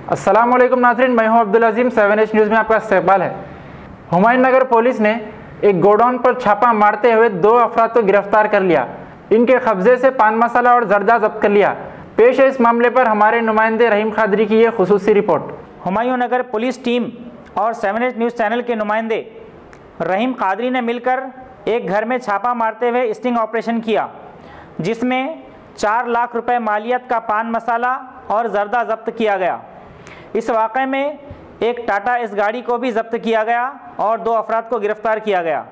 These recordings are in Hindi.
अस्सलाम वालेकुम नाज़रीन, मैं हूं अब्दुल अजीम। 7H न्यूज़ में आपका इस्तकबाल है। हुमायूं नगर पुलिस ने एक गोडाउन पर छापा मारते हुए 2 अफराद को गिरफ्तार कर लिया। इनके कब्जे से पान मसाला और जर्दा जब्त कर लिया। पेश है इस मामले पर हमारे नुमाइंदे रहीम कादरी की ये खुसूसी रिपोर्ट। हुमायूं नगर पुलिस टीम और 7H न्यूज़ चैनल के नुमाइंदे रहीम कादरी ने मिलकर एक घर में छापा मारते हुए स्टिंग ऑपरेशन किया, जिसमें 4 लाख रुपए मालियत का पान मसाला और जर्दा जब्त किया गया। इस वाक़े में एक टाटा इस गाड़ी को भी जब्त किया गया और 2 अफराद को गिरफ्तार किया गया।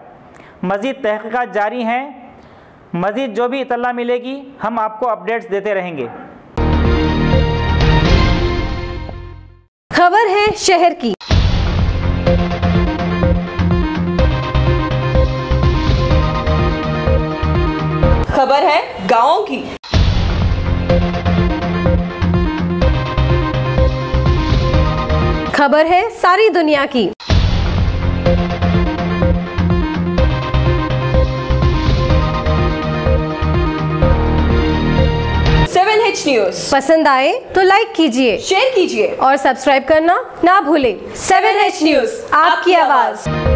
मज़ीद तहक़ीक़ात जारी हैं। मज़ीद जो भी इत्तला मिलेगी हम आपको अपडेट्स देते रहेंगे। खबर है शहर की। खबर है गाँव की। खबर है सारी दुनिया की। न्यूज़ पसंद आए तो लाइक कीजिए, शेयर कीजिए और सब्सक्राइब करना ना भूलें। 7H न्यूज़, आपकी आवाज़।